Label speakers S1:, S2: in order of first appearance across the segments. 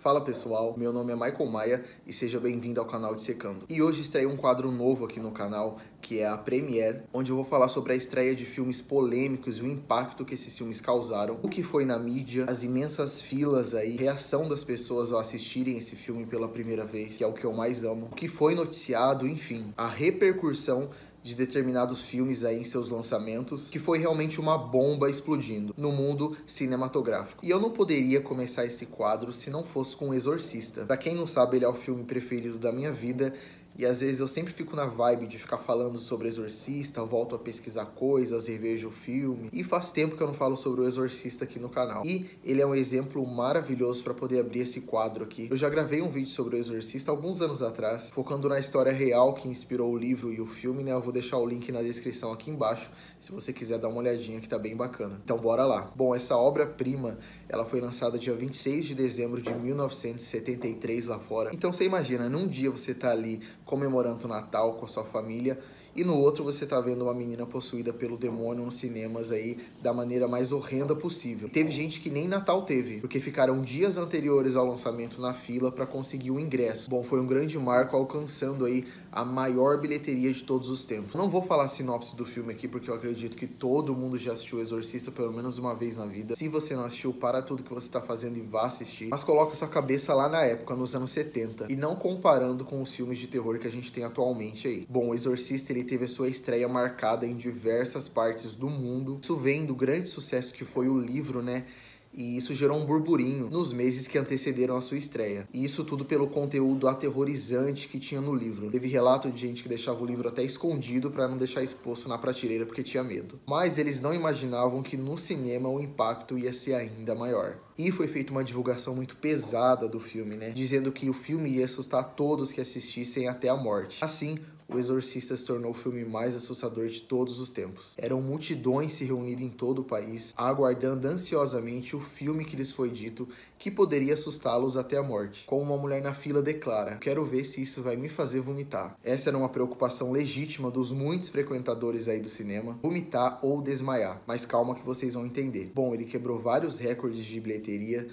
S1: Fala pessoal, meu nome é Michael Maia e seja bem-vindo ao canal Dissecando. E hoje estreia um quadro novo aqui no canal, que é a Premiere, onde eu vou falar sobre a estreia de filmes polêmicos e o impacto que esses filmes causaram, o que foi na mídia, as imensas filas aí, reação das pessoas ao assistirem esse filme pela primeira vez, que é o que eu mais amo, o que foi noticiado, enfim, a repercussão de determinados filmes aí em seus lançamentos, que foi realmente uma bomba explodindo no mundo cinematográfico. E eu não poderia começar esse quadro se não fosse com O Exorcista. Pra quem não sabe, ele é o filme preferido da minha vida, e às vezes eu sempre fico na vibe de ficar falando sobre o Exorcista, eu volto a pesquisar coisas, revejo o filme, e faz tempo que eu não falo sobre o Exorcista aqui no canal. E ele é um exemplo maravilhoso para poder abrir esse quadro aqui. Eu já gravei um vídeo sobre o Exorcista alguns anos atrás, focando na história real que inspirou o livro e o filme, né? Eu vou deixar o link na descrição aqui embaixo, se você quiser dar uma olhadinha, que tá bem bacana. Então bora lá. Bom, essa obra-prima, ela foi lançada dia 26 de dezembro de 1973 lá fora. Então você imagina, num dia você tá ali comemorando o Natal com a sua família, e no outro você tá vendo uma menina possuída pelo demônio nos cinemas aí, da maneira mais horrenda possível. E teve gente que nem Natal teve, porque ficaram dias anteriores ao lançamento na fila para conseguir o ingresso. Bom, foi um grande marco, alcançando aí a maior bilheteria de todos os tempos. Não vou falar a sinopse do filme aqui, porque eu acredito que todo mundo já assistiu o Exorcista pelo menos uma vez na vida. Se você não assistiu, para tudo que você tá fazendo e vá assistir. Mas coloca sua cabeça lá na época, nos anos 70, e não comparando com os filmes de terror que a gente tem atualmente aí. Bom, o Exorcista, ele teve a sua estreia marcada em diversas partes do mundo. Isso vem do grande sucesso que foi o livro, né? E isso gerou um burburinho nos meses que antecederam a sua estreia. E isso tudo pelo conteúdo aterrorizante que tinha no livro. Teve relato de gente que deixava o livro até escondido para não deixar exposto na prateleira porque tinha medo. Mas eles não imaginavam que no cinema o impacto ia ser ainda maior. E foi feita uma divulgação muito pesada do filme, né? Dizendo que o filme ia assustar todos que assistissem até a morte. Assim, O Exorcista se tornou o filme mais assustador de todos os tempos. Eram multidões se reunindo em todo o país, aguardando ansiosamente o filme que lhes foi dito que poderia assustá-los até a morte. Como uma mulher na fila declara: "Quero ver se isso vai me fazer vomitar." Essa era uma preocupação legítima dos muitos frequentadores aí do cinema, vomitar ou desmaiar. Mas calma que vocês vão entender. Bom, ele quebrou vários recordes de bilheteria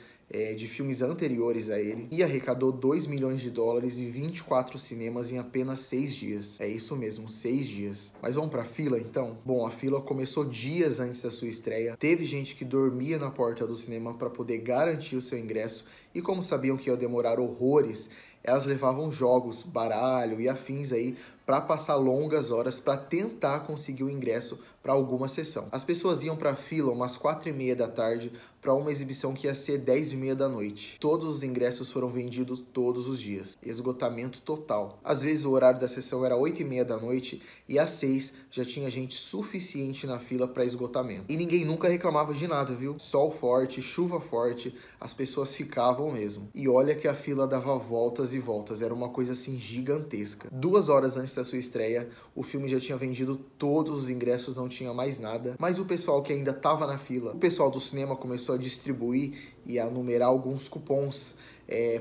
S1: de filmes anteriores a ele, e arrecadou 2 milhões de dólares e 24 cinemas em apenas 6 dias. É isso mesmo, 6 dias. Mas vamos pra fila então? Bom, a fila começou dias antes da sua estreia. Teve gente que dormia na porta do cinema para poder garantir o seu ingresso, e como sabiam que ia demorar horrores, elas levavam jogos, baralho e afins aí para passar longas horas para tentar conseguir o ingresso para alguma sessão. As pessoas iam para a fila umas 4h30 da tarde para uma exibição que ia ser 10h30 da noite. Todos os ingressos foram vendidos todos os dias. Esgotamento total. Às vezes o horário da sessão era 8h30 da noite e às 6 já tinha gente suficiente na fila para esgotamento. E ninguém nunca reclamava de nada, viu? Sol forte, chuva forte, as pessoas ficavam mesmo. E olha que a fila dava voltas e voltas, era uma coisa assim gigantesca. 2 horas antes da sua estreia, o filme já tinha vendido todos os ingressos, não tinha mais nada. Mas o pessoal que ainda estava na fila, o pessoal do cinema começou a distribuir e a numerar alguns cupons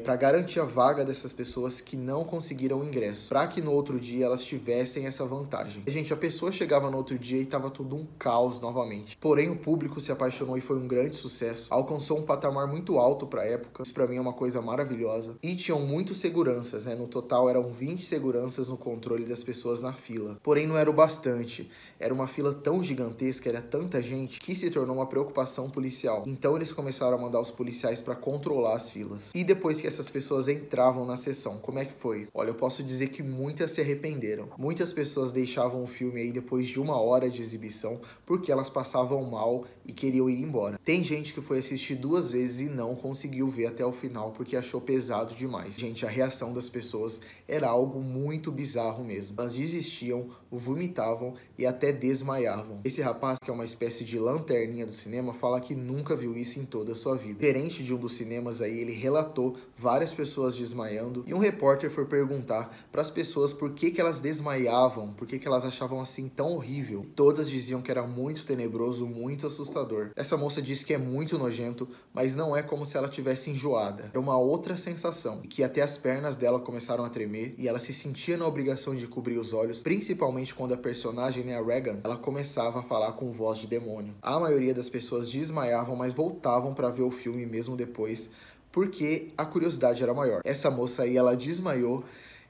S1: para garantir a vaga dessas pessoas que não conseguiram o ingresso, para que no outro dia elas tivessem essa vantagem. Gente, a pessoa chegava no outro dia e tava tudo um caos novamente. Porém, o público se apaixonou e foi um grande sucesso. Alcançou um patamar muito alto para a época. Isso para mim é uma coisa maravilhosa. E tinham muitos seguranças, né? No total eram 20 seguranças no controle das pessoas na fila. Porém, não era o bastante. Era uma fila tão gigantesca, era tanta gente, que se tornou uma preocupação policial. Então eles começaram a mandar os policiais para controlar as filas. E depois que essas pessoas entravam na sessão, como é que foi? Olha, eu posso dizer que muitas se arrependeram. Muitas pessoas deixavam o filme aí depois de 1 hora de exibição, porque elas passavam mal e queriam ir embora. Tem gente que foi assistir 2 vezes e não conseguiu ver até o final, porque achou pesado demais. Gente, a reação das pessoas era algo muito bizarro mesmo. Elas desistiam, vomitavam e até desmaiavam. Esse rapaz, que é uma espécie de lanterninha do cinema, fala que nunca viu isso em toda a sua vida. Gerente de um dos cinemas aí, ele relatou várias pessoas desmaiando, e um repórter foi perguntar para as pessoas por que elas desmaiavam, por que elas achavam assim tão horrível. E todas diziam que era muito tenebroso, muito assustador. Essa moça disse que é muito nojento, mas não é como se ela tivesse enjoada. Era uma outra sensação, e que até as pernas dela começaram a tremer, e ela se sentia na obrigação de cobrir os olhos, principalmente quando a personagem, né, a Regan, ela começava a falar com voz de demônio. A maioria das pessoas desmaiavam, mas voltavam para ver o filme mesmo depois, porque a curiosidade era maior. Essa moça aí, ela desmaiou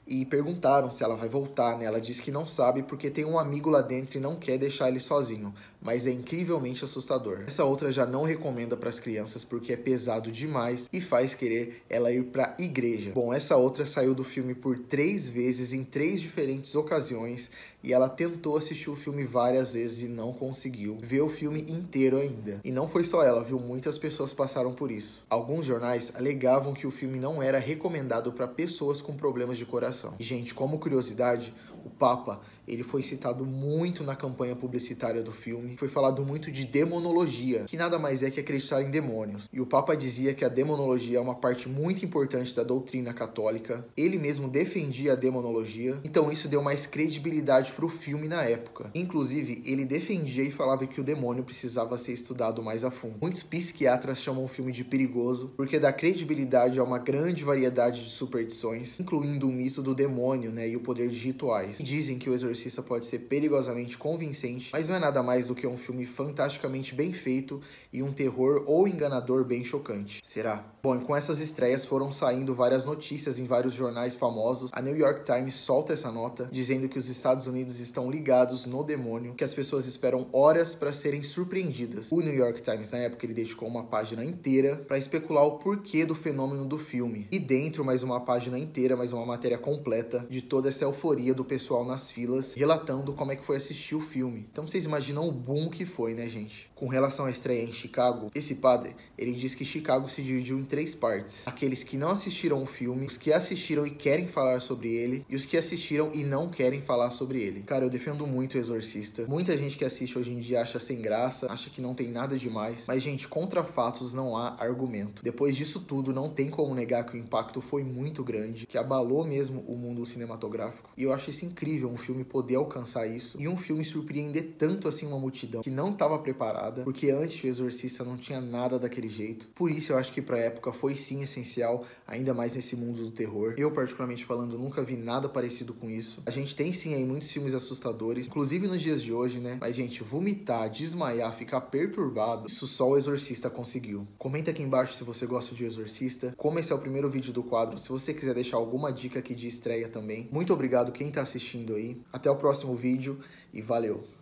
S1: e perguntaram se ela vai voltar, né? Ela disse que não sabe porque tem um amigo lá dentro e não quer deixar ele sozinho, mas é incrivelmente assustador. Essa outra já não recomenda para as crianças porque é pesado demais e faz querer ela ir para igreja. Bom, essa outra saiu do filme por 3 vezes em 3 diferentes ocasiões e ela tentou assistir o filme várias vezes e não conseguiu ver o filme inteiro ainda. E não foi só ela, viu? Muitas pessoas passaram por isso. Alguns jornais alegavam que o filme não era recomendado para pessoas com problemas de coração. E, gente, como curiosidade, o Papa, ele foi citado muito na campanha publicitária do filme. Foi falado muito de demonologia, que nada mais é que acreditar em demônios. E o Papa dizia que a demonologia é uma parte muito importante da doutrina católica. Ele mesmo defendia a demonologia, então isso deu mais credibilidade para o filme na época. Inclusive, ele defendia e falava que o demônio precisava ser estudado mais a fundo. Muitos psiquiatras chamam o filme de perigoso, porque dá credibilidade a uma grande variedade de superstições, incluindo o mito do demônio, né, e o poder de rituais. E dizem que O Exorcista pode ser perigosamente convincente, mas não é nada mais do que um filme fantasticamente bem feito e um terror ou enganador bem chocante. Será? Bom, e com essas estreias foram saindo várias notícias em vários jornais famosos. A New York Times solta essa nota, dizendo que os Estados Unidos estão ligados no demônio, que as pessoas esperam horas para serem surpreendidas. O New York Times, na época, ele dedicou uma página inteira para especular o porquê do fenômeno do filme. E dentro, mais uma página inteira, mais uma matéria completa de toda essa euforia do pessoal nas filas, relatando como é que foi assistir o filme. Então vocês imaginam o boom que foi, né, gente? Com relação à estreia em Chicago, esse padre, ele diz que Chicago se dividiu em 3 partes. Aqueles que não assistiram o filme, os que assistiram e querem falar sobre ele, e os que assistiram e não querem falar sobre ele. Cara, eu defendo muito o Exorcista. Muita gente que assiste hoje em dia acha sem graça, acha que não tem nada demais. Mas, gente, contra fatos não há argumento. Depois disso tudo, não tem como negar que o impacto foi muito grande, que abalou mesmo o mundo cinematográfico. E eu acho isso incrível, um filme poder alcançar isso, e um filme surpreender tanto assim uma multidão que não estava preparada, porque antes o Exorcista não tinha nada daquele jeito. Por isso eu acho que pra época foi sim essencial, ainda mais nesse mundo do terror. Eu, particularmente falando, nunca vi nada parecido com isso. A gente tem sim aí muitos filmes assustadores, inclusive nos dias de hoje, né? Mas, gente, vomitar, desmaiar, ficar perturbado, isso só o Exorcista conseguiu. Comenta aqui embaixo se você gosta de Exorcista. Como esse é o primeiro vídeo do quadro, se você quiser deixar alguma dica aqui de estreia também. Muito obrigado quem tá assistindo aí. Até o próximo vídeo e valeu!